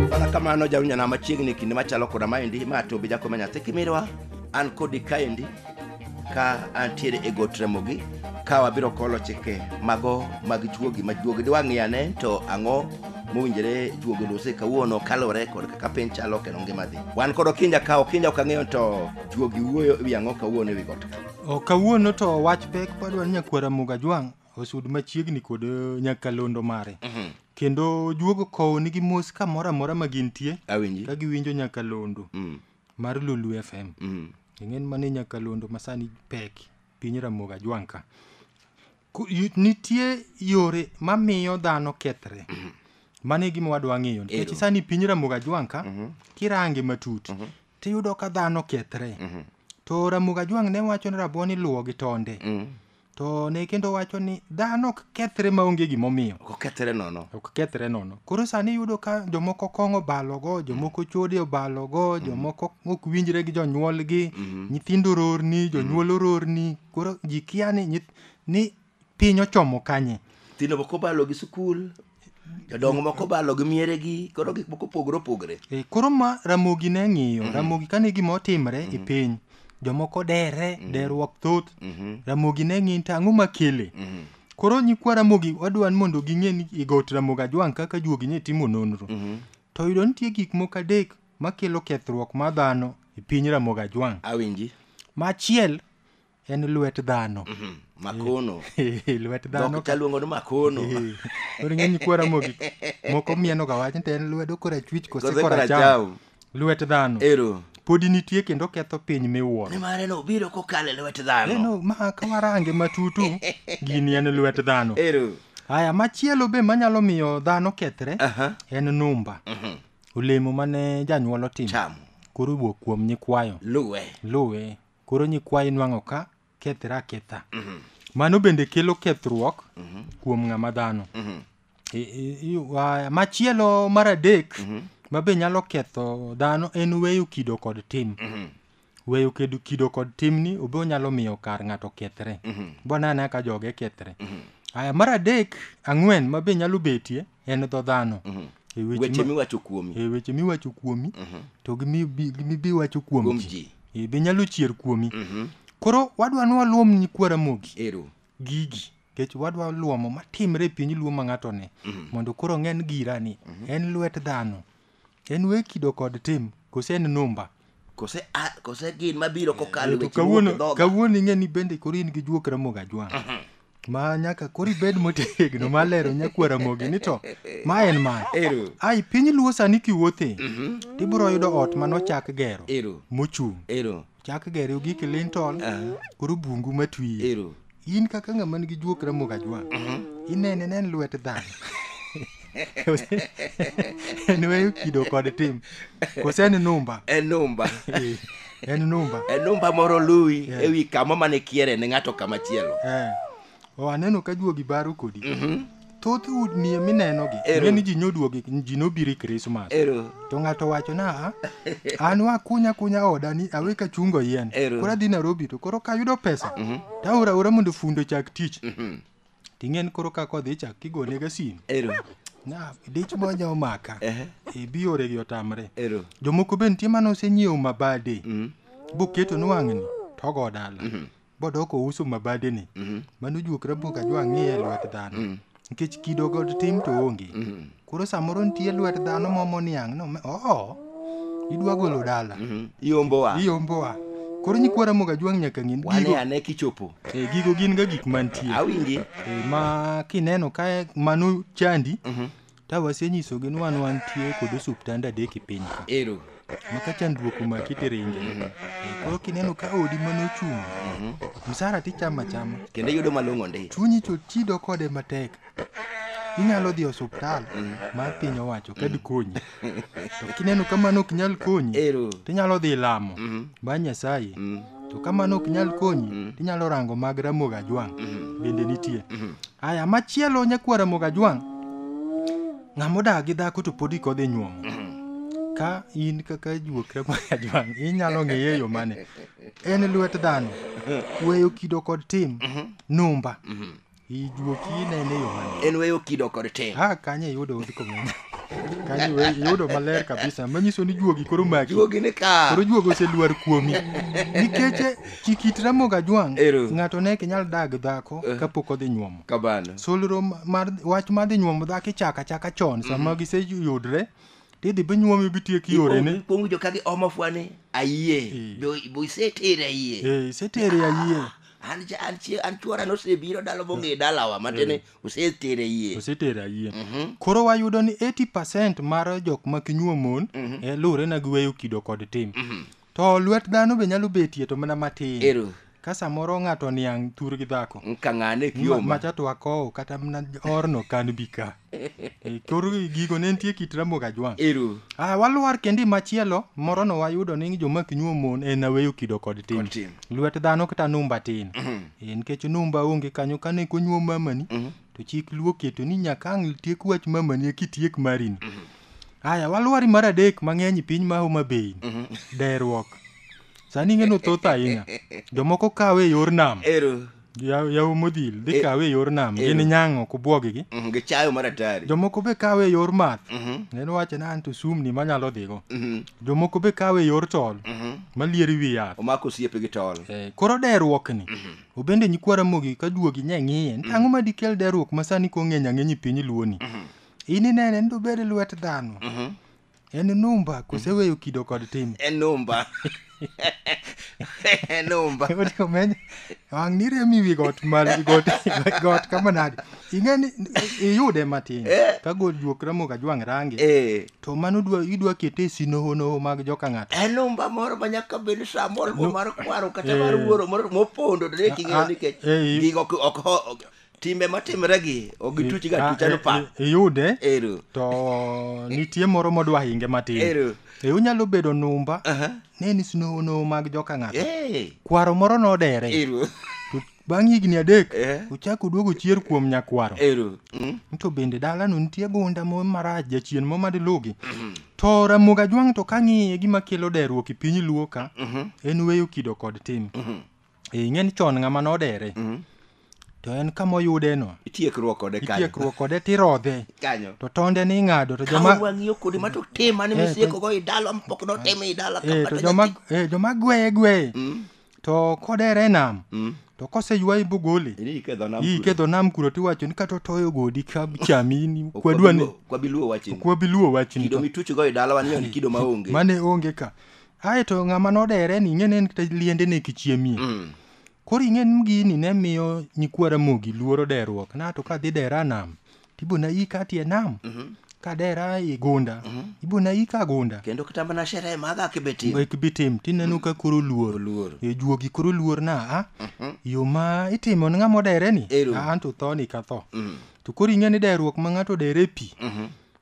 Para kamano jawinja na machiegni kinde machalo koda maendi ma to bija koma nyathi kimirwa an kodi kaendi ka antiere e got Ramogi ka wabiro kolo chike mago mag juogi ma juogi diwang'iyane to ang'o mowinjore juogi lose kawuono kalore kod kaka piny chalo kendo ngima dhi. Wan kod Okinja ka Okinja ok ang'eyo to juogi wuoyo ewi ang'o kawuono ewi got ka. Kawuono to wach pek padwa ni nyakwar Ramogi Ajwang' osud machiegni kod nyakalondo mare. Kendo juogo kowo nigi mos kamoro amora ma gintie ka giwinjo nyakalondo mar Lulu FM. Ing'en mane nyakalondo masani pek piny Ramogi Ajwang' ka. Nitie yore mamiyo dhano kethre. Mane gima wadwa ng'eyo. Nikech sani piny Ramogi Ajwang' ka kirange matut tiyudo ka dhano kethre. To Ramogi Ajwang' ne wacho ni rabuon iluwo gi tonde. To ne kendo wacho ni dhano ok kethre maonge gimomiyo. Ok kethre nono. Ok kethre nono. Koro sani yudo ka jomoko kong'o balogo, jomoko chode obalogo, jomoko ok winjre gi jonyuolgi, nyithindo rorni, jonyuol ororni. Koro ji kia ni piny ochomo kanye. Nyithindo moko balo gi skul, jodongo moko balo gi mieregi, koro gik moko opogore. Koro ma Ramogi ne ng'iyo, Ramogi kane gima otimre e piny. Jomoko dere, derruok thoth, Ramogi ne ng'in tang'o makele. Koro nyikwa Ramogi wadwa ni mondo ging'e ni i got Ramogi Ajwang' kaka juogi ne timo nonro. To yudo nitie gik moko adek makelo kethruok mar dhano e piny Ramogi Ajwang'. Awinji. Machiel en lwet dhano. Makono. Lwet dhano. Dok chaluongo ni makono. Koro ng'e nyikwa Ramogi moko mieno ga wach ni en lwedo korachwich kose koracham. Lwet dhano. Ero. Podi nitie kendo ketho piny miwuoro. Ni mare no biro kokale lwet dhano. No, ma kawarange matutu gini en lwet dhano. Ero. Aya, machielo be manyalo miyo dhano kethre en numba. Olemo mane janyuolo timo. Chamo. Koro wuok kuom nyikwayo. Luwe. Koro nyikwayo nwang'o ka kethra ketha. Mano bende kelo kethruok kuom ng'ama dhano. Machielo mar adek mabe nyalo ketho dhano en weyo kido kod tim. Weyo kido kod tim ni obe nyalo miyo kar ng'ato kethre. Bonana ka joge kethre. Aya, mar adek, ang'wen mabe nyalo betie en dho dhano. Weche miwacho kuomi. Weche miwacho kuomi. To gimibi wacho kuom ji. Be nyalo chier kuomi. Koro wadwa ni waluom nyikwa Ramogi. Ero. Gigi. Kech wadwa luomo matimre piny luo ma ng'ato ne. Mondo koro ng'en gira ni en lwet dhano. En we kido kod tim. Kose en numba. Kose gin mabiro kokalo weche dhoga. Kawuono ing'e ni bende koro in gi juok Ramogi Ajwang'. Ma nyaka koro ibed motegno malero nyakwa Ramogi ni to ma en ma. Ero. Ai piny luo sani kiwuothe. Tibiro yudo ot manochak gero. Ero. Mochung'. Ero. Chak gero gi kilintol. Koro bungu matwi. Ero. In kaka ng'ama nigi juok Ramogi Ajwang'. Inene en lwet dhano. En weyo kido kod tim. Kose en numba. En numba. En numba. En numba moro luwi ewi kama mane kiere ne ng'ato kama chielo. Aneno ka juogi baro kodi. Thoth udni mineno gi. Ng'eni ji nyoduogi, ji nobiri Christmas. To ng'ato wacho na an wakunya oda ni awe ka chungo yien. Koro adhi Nairobi to koro kayudo pesa. Taora mondo fundo chak tich. Ting'en koro kako dhi chak kigone ga simu. Na dich bonya omaka. Biore gi otamre. Jomoko be nitie mano osenyiewo mabade. Boketo nwang'ni togo dala. Bodoko uso mabade ni. Mano juok Ramogi Ajwang' ng'iye lwet dhano. Nikech kido kod tim to onge. Koro samoro nitie lwet dhano momo niang' no. Idwa golo dala. Iombowa. Koro nyikwa Ramogi Ajwang' nyaka ng'in gigo. Wane kichopo. Gigo gin ga gik mantie. Awinji. Ma kineno ka mano chandi. Ta wasenyisogi ni wan wantie kod osuptande adek e piny ka. Ero. Maka chandruok omaki tiringe. Koro kineno ka odi manochung'. Msara tichama chama. Kendo yudo malong'o ndi. Chunyi tido kode matek. Inyalo dhi osuptal mar piny owacho kad konyi. To kineno kamano ok nyal konyi. Tinyalo dhi lamo ba Nyasaye. To kamano ok nyal konyi. Tinyalo rango mag Ramogi Ajwang'. Bende nitie. Aya, machielo nyakwa Ramogi Ajwang'. Ng'amodak gi dhako to podi kodhi nyuomo. Ka in kaka juok Ramogi Ajwang' inyalo ng'eye yo mane. En lwet dhano. Weyo kido kod tim. Numba. Ijuoki nene yo mane. En weyo kido kod tim. Kanye yudo odi komene. kanyo yudo maler kabisa manyiso ni juogi koro maki juogi ni ka koro juogo oseluar kuomi nikech kit Ramogi Ajwang' ng'ato ne nyal dag dhako kapok odhi nyuomo kabana solro mar wach mar dhi nyuomo dhako chaka chon sama giseyudre tidhi be nyuomi bitieki yore ne pongo jo kagi omo fwane ayie bo isetere ayie isetere ayie an chuora nosebiro dalo bonge dalawa matene osetere ayie koro wayudo ni 80% mar jok ma kinyuomon lure na giweyo kido kod tim to lwet dhano be nyalo betie to mana matin ka samoro ng'ato niang' tur gi dhako kang'ane kioma macha to akowo kata mana orno kan bika koro gigo ne nitie kit Ramogi Ajwang' waluar kendi machielo moro no wayudo ni joma kinyuomon en aweyo kido kod tim lwet dhano kata numba tin nikech numba onge kanyo kane konyuom mamani to chik luo keto ni nyaka ang' tiek wach mamani kitiek marini waluari mar adek mang'eny piny ma Homa Bay derruok sani ng'eno thoth ahinya jomoko kawe yor nam yaw modhil dhi kawe yor nam gin nyang'o kubwogigi gichayo maratari jomoko be kawe yor math neno wache na anto sumni manyalo dhigo jomoko be kawe yor tol malieri wi yath omako osiepe gi tol koro derruok ni obende nyikwa Ramogi ka duogi nyeng'iye tang'o madikel derruok masani kong'eny ang'eny piny luoni ini nene ndo bede lwet dhano en numba koseweyo kido kod tim en numba numba Odi menye wang' ni remi wi got mal got kama nadi ing'eni iyude matin ka god juok Ramogi Ajwang' range to mano idwa kete sinoho mag joka ng'ato en numba moro manyaka bed samol mar kwaro kata mar wuoro mopondo to king'eyo nikech gigo ok timbe matimre gi ogituchi ga tuchano pa iyude to nitie moro modwa hinge matin unyalo bedo numba ne ni sinoho mag joka ng'ato kwaro moro nodere to bang' higni 3 uchako duogo chier kuom nyakwaro to bende dalano nitie gunda marach jachien madilugi to Ramogi Ajwang' to kang'iye gima kelo derruok e piny luo ka en weyo kido kod tim ing'eni chon ng'ama nodere to en kama oyude no itiekruok kode tirodhe kanyo to tonde ni ng'ado to joma wang'iyo kodi ma to tema ni misieko go idalo mpok no teme idala kama to joma gweye to kodere nam to koseywayi bugole ikedho nam kuro tiwacho ni kata toyo godi ka chamini kwa biluo wachni kido mituch go idala wanyo ni kido maonge mane onge ka to ng'ama nodere ni ng'ene en kata liende ne kichiemie koro ing'en gini ne miyo nyikwa Ramogi luoro derruok na to kadhi dera nam tibona ika tie nam ka dera i gunda ibona ika gunda kendo kata mana sherehe maga kibetim tineno ka koro luor juogi koro luor na yo ma itimo ni ng'ama odere ni anto thoni ka tho to koro ing'eni derruok ma ng'ato dere pi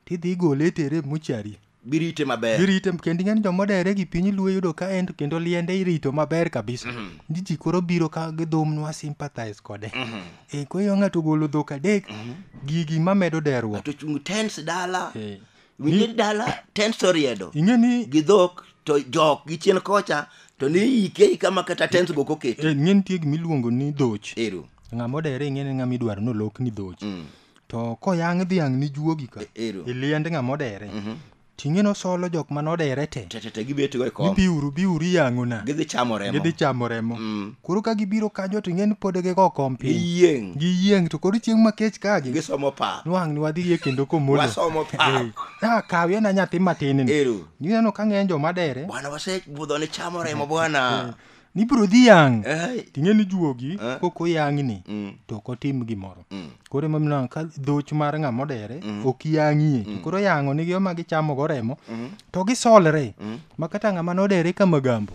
tidhi gole tere mochari birite maber kendo ng'en jomodere gi piny luo yudo ka en kendo liende irito maber kabisa ji koro biro ka gidhum nwa sympathize kode koyo ng'ato golo dhok 3 gigi mamedo derruok to chung tens dala winje dala tens oriedo ing'eni gi dhok to jok gi chien kocha to ni ike kama kata tens go koket ng'en tie gimiluongo ni dhoch ng'amodere ing'eni ng'amidwaro nolok ni dhoch to koyang' dhiang' ni juogi ka liend ng'amodere ting'eno solo jok manodere te gibet go e kom biuru yang'ona gidhi chamo remo koro ka gibiro kanyo to ing'eni pod gigo kom piny giyieng' to koro chieng' makech kagi gisomo pa nwang' ni wadhi kendo komolo wasomo pa kawie na nyathi matin ni ineno ka ng'eny jomadere bwana wasebudho ni chamo remo bwana ni biro dhi yang' ting'eni juogi koko yang'ni to kotim gimoro koro emomino ka dhoch mar ng'amodere ok yang'ie to koro yang'o nigi oma gichamo go remo to gisolre ma kata ng'ama nodere ka magambo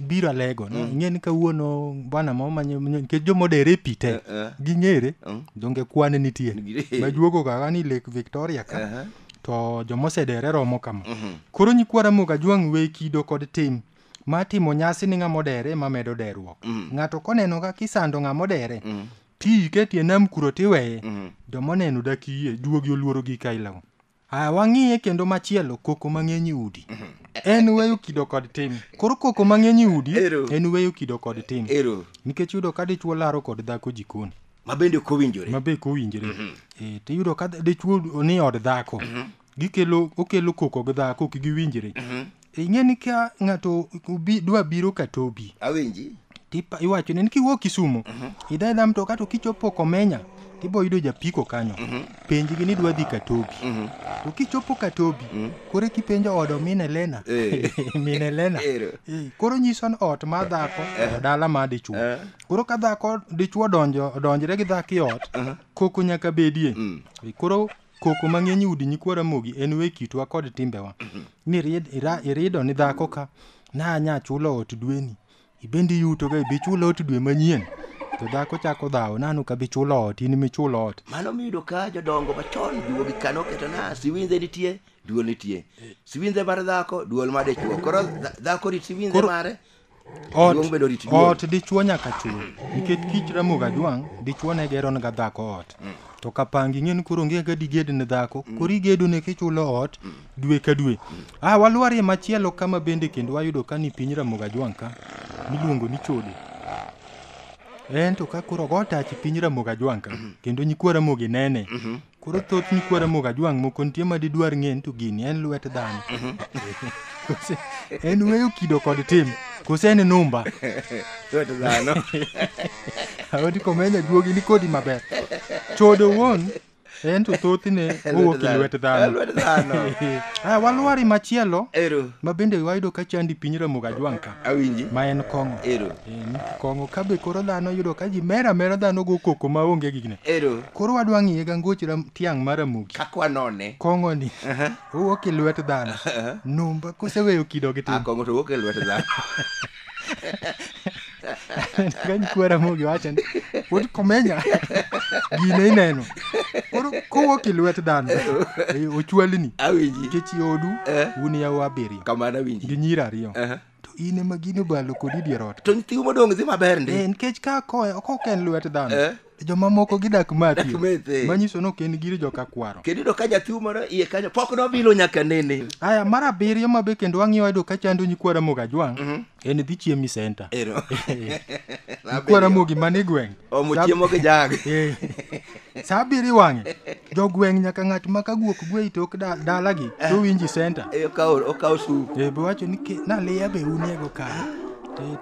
biro alego ing'eni kawuono bwana momanyo nikech jomodere pi te ging'ere donge kwan nitie majuogo kaka ni Lake Victoria ka to jomosedere romo kama koro nyikwa Ramogi Ajwang' we kido kod tim matimo nyasi ni ng'amodere mamedo derruok ng'ato koneno ka kisando ng'amodere ti ketie nam kuro tiweye jomoneno dakiyie duogi oluoro gi kailago wang'iye kendo machielo koko mang'eny udi en weyo kido kod tim koro koko mang'eny udi en weyo kido kod tim nikech yudo ka dichuo laro kod dhako jikoni mabende kowinjore tiyudo ka dichuo ni od dhako okelo koko gi dhako ki giwinjre. Ing'e ni ka ng'ato dwa biro ka tobi. Awinji. Iwacho ni kiwuok Kisumu, idha mtoka to kichopo Komenya, tibo yudo japiko kanyo. Penji gi ni dwa dhi ka tobi. To kichopo ka tobi, kore kipenjo odo mine Lena. Mine Lena. Koro nyiso ot ma dhako, dala ma dichuo. Koro ka dhako dichuo donjre gi dhako i ot, koko nyaka bedie. Koro koko mang'eny udi nyikwara mogi en we kitwa kod timbewa. Ni irido ni dhako ka, na nya chulo ot dweni. Ibendi yuto ga ibichulo ot dwe manyien. To dhako chako dhawo nanu ka bichulo ot, in michulo ot. Mano miyudo ka jodongo machon juogi kano keto na siwinze nitie, duol nitie. Siwinze mar dhako, duol mar dichuo. Koro dhako rit siwinze mare, ot dichuo nyaka chul. Nikech kich Ramogi Ajwang', dichuo ne gero nga dhako ot. To kapangi ng'en koro nge ga diged ne dhako, koro igedo ne kichulo ot dwe ka dwe. Waluarie machielo kama bende kendo wayudo ka ni piny Ramogi Ajwang' ka miluongo ni Chode. To ka koro gotach piny Ramogi Ajwang' ka kendo nyikwa Ramogi nene. Koro thoth nyikwa Ramogi Ajwang' moko nitie ma didwar ng'en to gini en lwet dhano. En weyo kido kod tim. Kose en numba. Lwet dhano. Awodi Komenya duogi ni kodi maber. Chode wuon to thoth ne owuok e lwet dhano. Waluari machielo ma bende wayudo ka chandi piny Ramogi Ajwang' ka. Awinji. Ma en kong'o. Kong'o ka be koro dhano yudo ka ji mera dhano go koko ma onge gigne. Koro wadwa ng'iye ga ngoch tiang' mar Ramogi. Kakwa none. Kong'o ni. Owuok e lwet dhano. Numba koseweyo kido gi tim. Kong'o to owuok e lwet dhano. Ka nyikwa Ramogi wacho ni Wod Komenya gine ineno. Koro kowuok e lwet dhano ochwalni. Awinji. Nikech odu un yaw 7. Kamano awinji. Gi nyiri 2. To in ema gino balo kodi dier ot. To nyithiu modong' dhi maber ndi. Nikech ka en lwet dhano. Jomamoko gidak mati. Manyiso no ken giri joka kwaro. Kendo ka jathiu moro iye kanyo pok nobilo nyaka nene. Aya mar 7 mabe kendo wang'iyo wayudo ka chando nyikwa Ramogi Ajwang'. En dhi chiemi center. Nyikwa Ramogi mane gweng'. Omochiemo gi jag. Sa 7 wang'e. Jogweng' nyaka ng'at ma kaguok gwe tok dalagi to winji center. Okaw sup. Be wacho ni na leya be unego ka.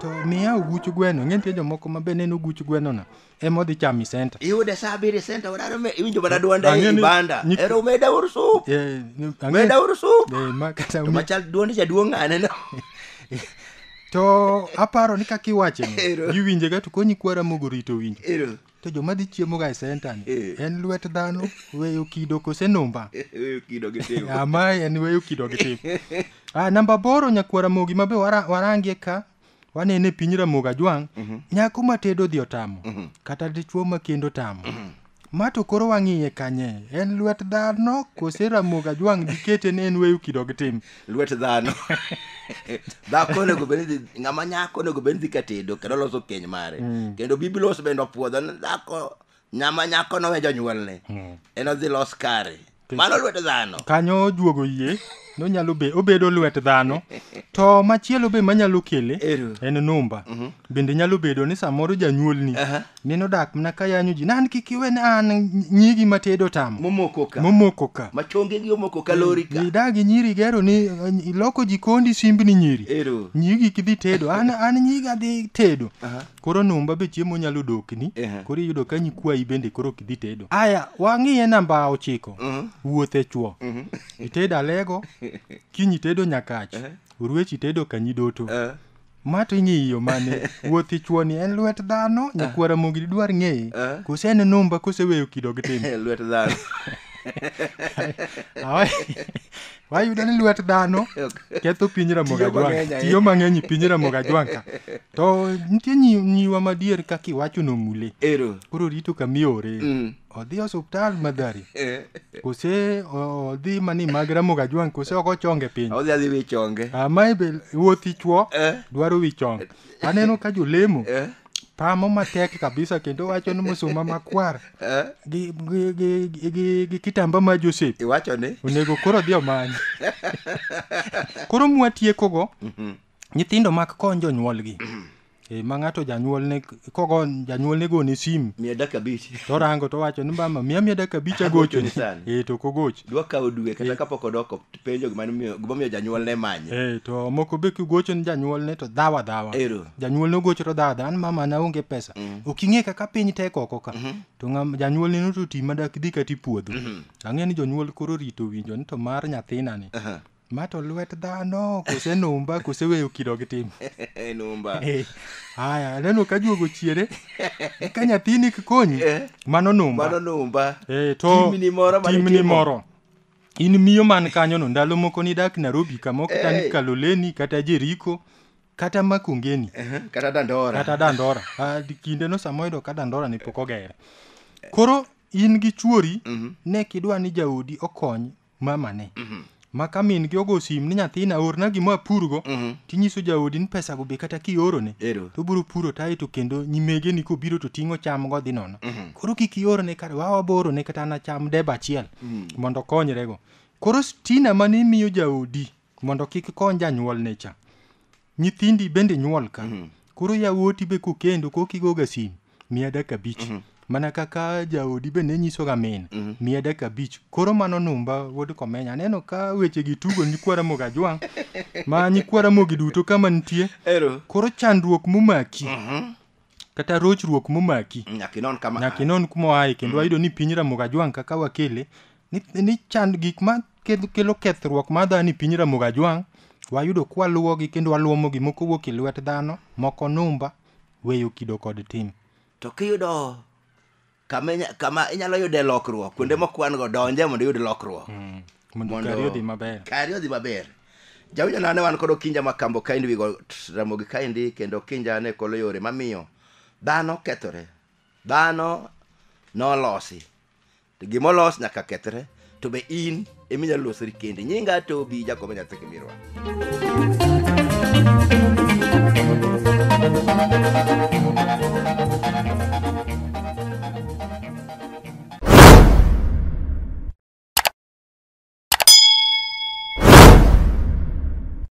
To miya uguch gweno, ng'entie jomoko ma be neno uguch gweno na emo dhi chami center. Iyude sa 7 center wadaro iwinjo bana duonda e banda. Ero meda ur sup. Meda ur sup. Ma kata machal duonde jaduong' ane no. To aparo ni kaka iwache ni giwinje ga to konyi kwa Ramogi rito winjo. To joma dhi chiemo ga e center ni en lwet dhano weyo kido kose numba. Weyo kido gi tim. Ama en weyo kido gi tim. Namba 8 nyakwa Ramogi mabe warangie ka wanene piny Ramogi Ajwang', nyako matedo dhi otamo, kata dichuo ma kendo tamo. Mato koro wang'iye kanye, en lwet dhano kose Ramogi Ajwang' dikete ne en weyo kido gi tim. Lwet dhano. Dhako onego bed ng'ama nyako onego bed dhi katedo kendo loso keny mare. Kendo Biblos bende opuodho ni dhako nyama nyako no we jonyuolne. En odhi los kare. Mano lwet dhano. Kanyo juogo yie. No nyalo obedo lwet dhano. To machielo be manyalo kele en numba. Bende nyalo bedo ni samoro janyuolni neno dak mna ka yanyo ji nan kikiwe an nyigi matedo tamo. Momoko ka. Machonge gi omoko kalori ka. Idagi nyiri gero ni iloko jikondi simbni nyiri. Nyigi kidhi tedo an nyiga dhi tedo. Koro numba be chiemo nyalo dokni. Koro yudo ka nyikwai bende koro kidhi tedo. Aya wang'iye namba 9. Wuothe chuo. Iteda lego. Kinyi tedo nyakach. Urwechi tedo kanyidoto. Mato ing'iyo mane wuothi chuoni en lwet dhano. Nyakwa Ramogi dwar ng'eye. Kose en numba kose weyo kido gi tim. Lwet dhano. Wayudo ni lwet dhano ketho piny Ramogi Ajwang'. Tiyo mang'eny piny Ramogi Ajwang' ka. To nitie nyiwa madier kaka iwacho nomule. Koro rito kamiore. Odhi osuptal madhari. Kose odhi mani mag Ramogi Ajwang' kose oko chonge piny. Odhi wi chonge. Amae be wuothi chuo dwaro wi chonge. Aneno ka jolemo pamo matek kabisa kendo wacho ni musuma makwar gi kitamba ma Joseph. Iwacho ni onego koro dhi omany. Koro mwatieko go nyithindo mak konjo nyuolgi. ma ng'ato janyuolne kogo janyuolne gone sim 105 to rango to wacho ni mama miya 105 agochoni to kogoch dwa kawo dwe kata kapok odoko penjo gimomiyo janyuolne manye to moko be kigochoni janyuolne to dhawa janyuolne ogocho to dhawa an mama na onge pesa ok ing'e kaka piny tek oko ka to janyuolne no to ti madak dhi kati puodho ang'e ni jonyuol koro rito winjo ni to mar nyathinani ma to lwet dhano kose numba kose weyo kido gi tim numba haya neno ka juogo chiere ka nyathini kikonyi mano numba to timni moro in miyo man kanyo no ndalo moko ni dak Nairobi kama kata ni Kaloleni kata Jeriko kata Makongeni kata Dandora kinde no samoido ka Dandora ni pok ogere koro in gi chuori ne kidwa ni jaodi okony mamane ma ka min gi ogo sim ni nyathina orna gima apurgo tinyiso jaodi ni pesa go be kata kiorone to biro puro tai to kendo nyimege ni kobiro to ting'o cham go dhi nono koro kik iorone kata waborone kata na cham deba achiel mondo konyrego koro stina mane miyo jaodi mondo kik kony janyuol ne cha nyithindi bende nyuol ka koro yawuoti be kokendo kokigoga sim 105 mana kaka jaodi be ne nyiso ga min 105 koro mano numba wuod komenya neno ka weche gi tugo nyikwara moga jwang ma nyikwara mogi duto kama nitie koro chandruok momaki kata rochruok momaki nyakinon kuma ai kendo ayudo ni piny Ramogi Jwang kaka wakele ni chand gik ma kelo kethruok ma dhani piny Ramogi Jwang wayudo kwaluwogi kendo waluomogi moko wuok e lwet dhano moko numba weyo kido kod tim to kiyudo kama inyalo yude lokruok kuonde mokwan go donje mondo yud lokruok mondo kariyo dhi maber jawinjo nane wan kod Okinja Makambo kaendi wigo Ramogi kaendi kendo Okinja ne kolo yore mamiyo dhano kethore dhano nolosi to gimolos nyaka kethre to be in eminyalo losori kendi nyinga Tobi Jacob Nyathi Kimirwa